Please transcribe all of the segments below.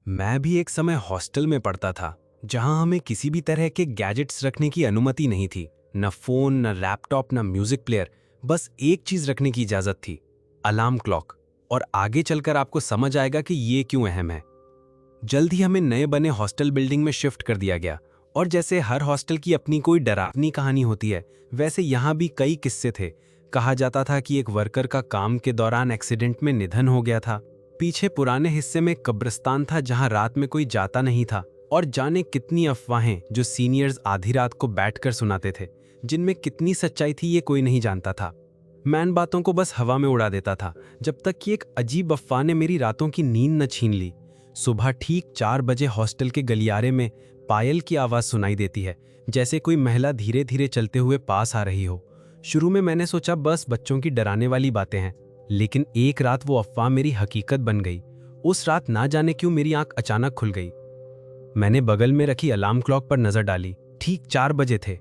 मैं भी एक समय हॉस्टल में पढ़ता था, जहां हमें किसी भी तरह के गैजेट्स रखने की अनुमति नहीं थी। न फोन, न लैपटॉप, न म्यूजिक प्लेयर। बस एक चीज रखने की इजाजत थी, अलार्म क्लॉक। और आगे चलकर आपको समझ आएगा कि ये क्यों अहम है। जल्द ही हमें नए बने हॉस्टल बिल्डिंग में शिफ्ट कर दिया गया, और जैसे हर हॉस्टल की अपनी कोई डरावनी कहानी होती है, वैसे यहाँ भी कई किस्से थे। कहा जाता था कि एक वर्कर का काम के दौरान एक्सीडेंट में निधन हो गया था। पीछे पुराने हिस्से में कब्रिस्तान था जहां रात में कोई जाता नहीं था। और जाने कितनी अफवाहें जो सीनियर्स आधी रात को बैठकर सुनाते थे, जिनमें कितनी सच्चाई थी ये कोई नहीं जानता था। मैं इन बातों को बस हवा में उड़ा देता था, जब तक कि एक अजीब अफवाह ने मेरी रातों की नींद न छीन ली। सुबह ठीक 4 बजे हॉस्टल के गलियारे में पायल की आवाज़ सुनाई देती है, जैसे कोई महिला धीरे धीरे चलते हुए पास आ रही हो। शुरू में मैंने सोचा बस बच्चों की डराने वाली बातें हैं, लेकिन एक रात वो अफवाह मेरी हकीकत बन गई। उस रात ना जाने क्यों मेरी आंख अचानक खुल गई। मैंने बगल में रखी अलार्म क्लॉक पर नजर डाली। ठीक 4 बजे थे।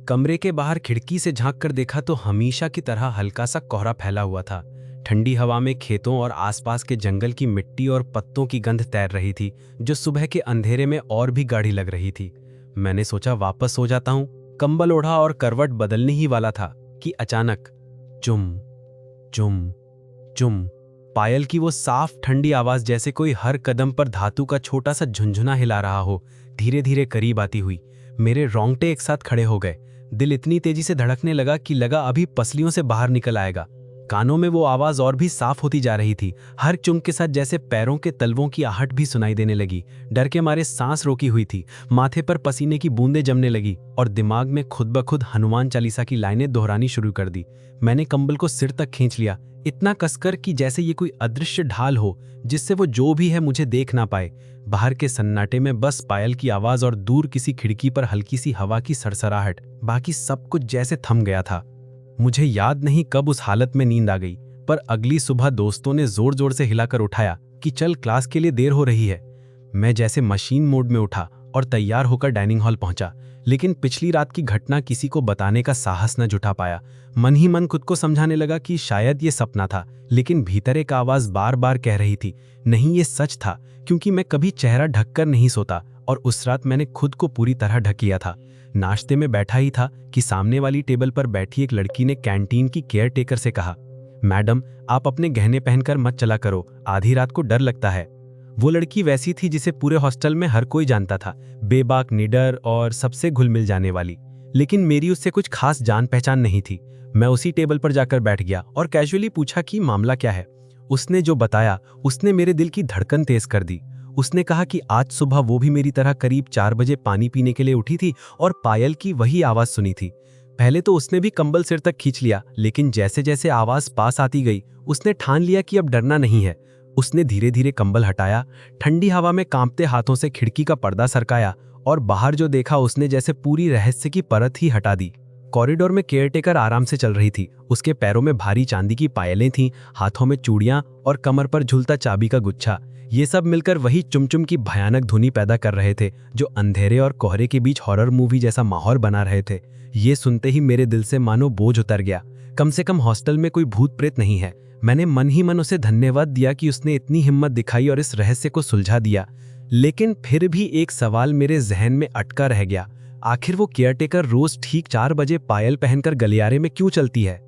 कमरे के बाहर खिड़की से झांक कर देखा तो हमेशा की तरह हल्का सा कोहरा फैला हुआ था। ठंडी हवा में खेतों और आसपास के जंगल की मिट्टी और पत्तों की गंध तैर रही थी, जो सुबह के अंधेरे में और भी गाढ़ी लग रही थी। मैंने सोचा वापस सो जाता हूं। कंबल ओढ़ा और करवट बदलने ही वाला था कि अचानक चुम चुम चुम, पायल की वो साफ ठंडी आवाज, जैसे कोई हर कदम पर धातु का छोटा सा झुंझुना हिला रहा हो, धीरे धीरे करीब आती हुई। मेरे रोंगटे एक साथ खड़े हो गए। दिल इतनी तेजी से धड़कने लगा कि लगा अभी पसलियों से बाहर निकल आएगा। कानों में वो आवाज और भी साफ होती जा रही थी। हर चुम के साथ जैसे पैरों के तलवों की आहट भी सुनाई देने लगी। डर के मारे सांस रोकी हुई थी। माथे पर पसीने की बूंदें जमने लगी और दिमाग में खुद ब खुद हनुमान चालीसा की लाइनें दोहरानी शुरू कर दी। मैंने कंबल को सिर तक खींच लिया, इतना कसकर कि जैसे ये कोई अदृश्य ढाल हो, जिससे वो जो भी है मुझे देख ना पाए। बाहर के सन्नाटे में बस पायल की आवाज और दूर किसी खिड़की पर हल्की सी हवा की सरसराहट, बाकी सब कुछ जैसे थम गया था। मुझे याद नहीं कब उस हालत में नींद आ गई, पर अगली सुबह दोस्तों ने जोर जोर से हिलाकर उठाया कि चल क्लास के लिए देर हो रही है। मैं जैसे मशीन मोड में उठा और तैयार होकर डाइनिंग हॉल पहुंचा, लेकिन पिछली रात की घटना किसी को बताने का साहस न जुटा पाया। मन ही मन खुद को समझाने लगा कि शायद ये सपना था, लेकिन भीतर एक आवाज बार बार कह रही थी नहीं, ये सच था, क्योंकि मैं कभी चेहरा ढककर नहीं सोता और उस रात मैंने खुद को पूरी तरह ढक लिया था। नाश्ते में बैठा ही था कि सामने वाली टेबल पर बैठी एक लड़की ने कैंटीन की केयर टेकर से कहा, मैडम आप अपने गहने पहनकर मत चला करो, आधी रात को डर लगता है। वो लड़की वैसी थी जिसे पूरे हॉस्टल में हर कोई जानता था, बेबाक, निडर और सबसे घुल मिल जाने वाली। लेकिन मेरी उससे कुछ खास जान पहचान नहीं थी। मैं उसी टेबल पर जाकर बैठ गया और कैजुअली पूछा कि मामला क्या है। उसने जो बताया उसने मेरे दिल की धड़कन तेज कर दी। उसने कहा कि आज सुबह वो भी मेरी तरह करीब 4 बजे पानी पीने के लिए उठी थी और पायल की वही आवाज सुनी थी। पहले तो उसने भी कंबल सिर तक खींच लिया, लेकिन जैसे जैसे आवाज पास आती गई उसने ठान लिया कि अब डरना नहीं है। उसने धीरे धीरे कंबल हटाया, ठंडी हवा में कांपते हाथों से खिड़की का पर्दा सरकाया और बाहर जो देखा उसने जैसे पूरी रहस्य की परत ही हटा दी। कॉरिडोर में केयरटेकर आराम से चल रही थी। उसके पैरों में भारी चांदी की पायलें थीं, हाथों में चूड़ियां और कमर पर झूलता चाबी का गुच्छा। ये सब मिलकर वही चुमचुम की भयानक धुनी पैदा कर रहे थे, जो अंधेरे और कोहरे के बीच हॉरर मूवी जैसा माहौल बना रहे थे। ये सुनते ही मेरे दिल से मानो बोझ उतर गया। कम से कम हॉस्टल में कोई भूत प्रेत नहीं है। मैंने मन ही मन उसे धन्यवाद दिया कि उसने इतनी हिम्मत दिखाई और इस रहस्य को सुलझा दिया। लेकिन फिर भी एक सवाल मेरे जहन में अटका रह गया, आखिर वो केयरटेकर रोज ठीक 4 बजे पायल पहनकर गलियारे में क्यों चलती है?